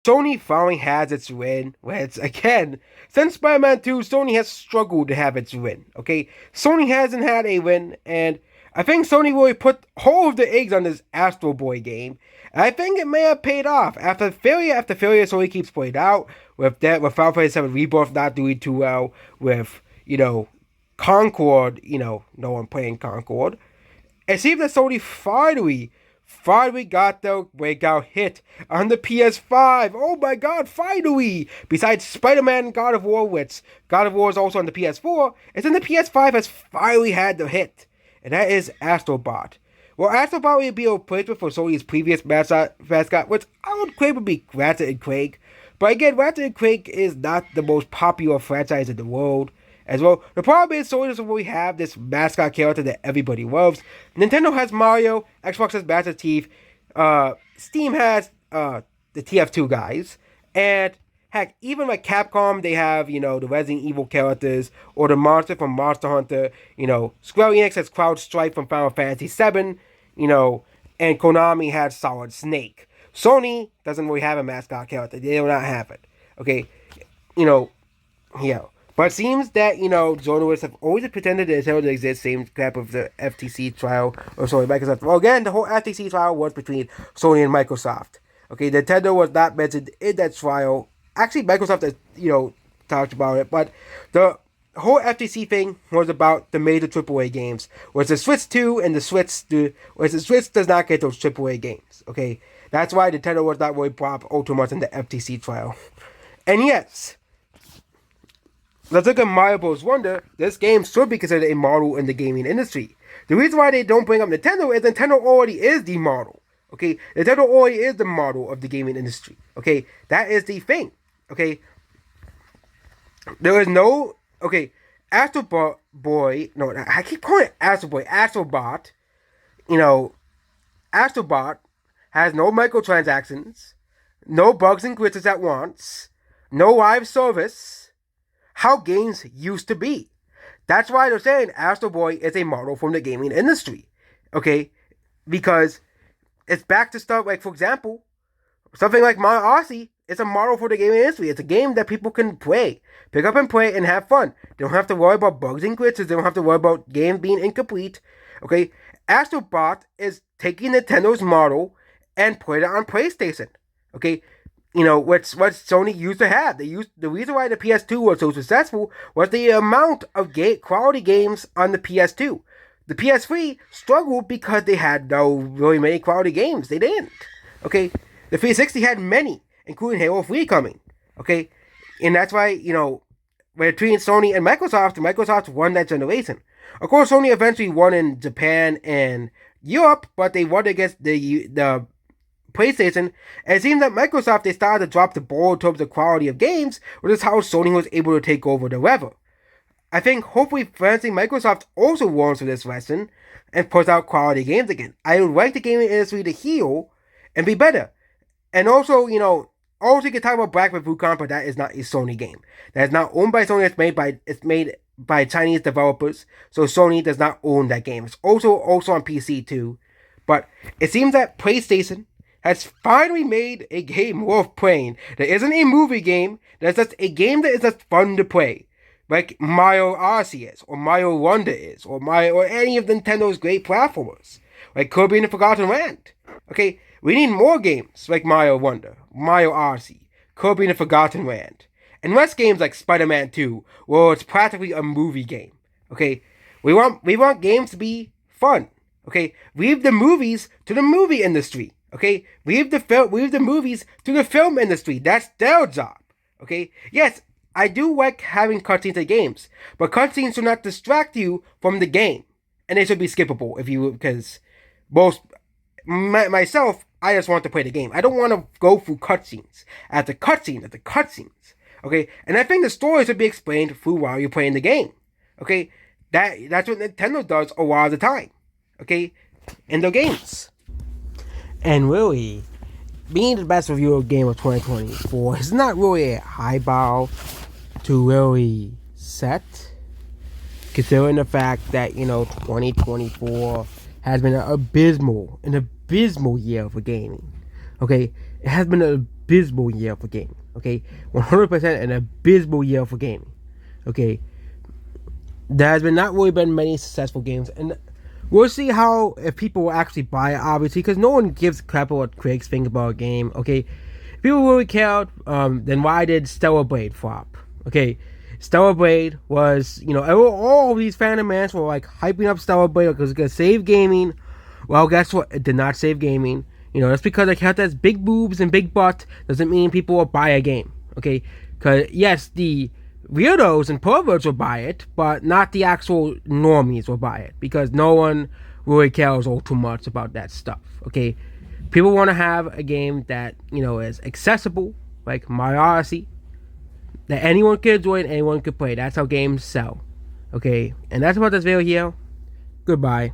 Sony finally has its win, which again, since Spider-Man 2, Sony has struggled to have its win. Okay, Sony hasn't had a win, and I think Sony really put all of the eggs on this Astro Boy game. And I think it may have paid off after failure. Sony keeps playing out with that, with Final Fantasy 7 Rebirth not doing too well, with Concord, no one playing Concord. It seems that Sony finally got the breakout hit on the PS5. Oh my god, finally! Besides Spider-Man and God of War, which God of War is also on the PS4, it's in the PS5 has finally had the hit. And that is Astrobot. Well, Astrobot will be a replacement for Sony's previous mascot, which I would claim would be Ratchet and Clank. But again, Ratchet and Clank is not the most popular franchise in the world as well. The problem is Sony doesn't really have this mascot character that everybody loves. Nintendo has Mario, Xbox has Master Chief, Steam has the TF2 guys, and heck, even like Capcom, they have, the Resident Evil characters, or the monster from Monster Hunter, Square Enix has Cloud Strife from Final Fantasy VII, and Konami has Solid Snake. Sony doesn't really have a mascot character. They do not have it. Okay, yeah. But it seems that, journalists have always pretended that Nintendo to exist, same crap of the FTC trial, or sorry, Microsoft. Well, again, the whole FTC trial was between Sony and Microsoft. Okay, Nintendo was not mentioned in that trial. Actually, Microsoft has, talked about it, but the whole FTC thing was about the major AAA games, whereas the Switch 2 and the Switch does not get those AAA games. Okay, that's why Nintendo was not really brought up too much in the FTC trial. And yes, let's look at Mario Bros. Wonder. This game should be considered a model in the gaming industry. The reason why they don't bring up Nintendo is Nintendo already is the model. Okay, Nintendo already is the model of the gaming industry. Okay, that is the thing. Okay, there is no Astro Boy. No, I keep calling it Astro Boy. Astrobot. Astrobot has no microtransactions, no bugs and glitches at once, no live service. How games used to be. That's why they're saying Astro Boy is a model from the gaming industry. Okay, because it's back to stuff like, for example, something like Mario Odyssey is a model for the gaming industry. It's a game that people can play, pick up and play, and have fun. They don't have to worry about bugs and glitches. They don't have to worry about games being incomplete. Okay, Astrobot is taking Nintendo's model and put it on PlayStation. Okay, what Sony used to have. The reason why the PS2 was so successful was the amount of quality games on the PS2. The PS3 struggled because they had no really many quality games. They didn't. Okay, the 360 had many, including Halo 3 coming. Okay, and that's why between Sony and Microsoft won that generation. Of course, Sony eventually won in Japan and Europe, but they won against the PlayStation, and it seems that Microsoft, they started to drop the ball in terms of quality of games, which is how Sony was able to take over the level. I think hopefully Microsoft also learns from this lesson and puts out quality games again. I would like the gaming industry to heal and be better. And also, also you can talk about Black Myth Wukong, but that is not a Sony game. That is not owned by Sony. It's made by Chinese developers, so Sony does not own that game. It's also on PC too. But it seems that PlayStation has finally made a game worth playing. That isn't a movie game. That's just a game that is just fun to play, like Mario Odyssey is, or Mario Wonder is, or any of Nintendo's great platformers, like Kirby and the Forgotten Land. Okay, we need more games like Mario Wonder, Mario Odyssey, Kirby and the Forgotten Land, and less games like Spider-Man 2, where it's practically a movie game. Okay, we want games to be fun. Okay, leave the movies to the movie industry. Okay, leave the movies to the film industry. That's their job. Okay, yes, I do like having cutscenes in games, but cutscenes should not distract you from the game, and they should be skippable because myself, I just want to play the game. I don't want to go through cutscenes after cutscenes. Okay, and I think the story should be explained through while you're playing the game. Okay, that's what Nintendo does a lot of the time. Okay, in their games. And really, being the best reviewer game of 2024 is not really a high bar to really set, considering the fact that 2024 has been an abysmal year for gaming. Okay, it has been an abysmal year for gaming. Okay, 100% an abysmal year for gaming. Okay, there has been not really been many successful games, and we'll see how if people will actually buy it. Obviously, because no one gives a crap about what critics think about a game. Okay, if people really cared, then why did Stellar Blade flop? Okay, Stellar Blade was, all these fandom mans were like hyping up Stellar Blade because it's gonna save gaming. Well, guess what? It did not save gaming. That's because a character has big boobs and big butt doesn't mean people will buy a game. Okay, because yes, the weirdos and perverts will buy it, but not the actual normies will buy it because no one really cares all too much about that stuff. Okay, people want to have a game that is accessible, like Mario Odyssey, that anyone can enjoy and anyone can play. That's how games sell. Okay, and that's about this video here. Goodbye.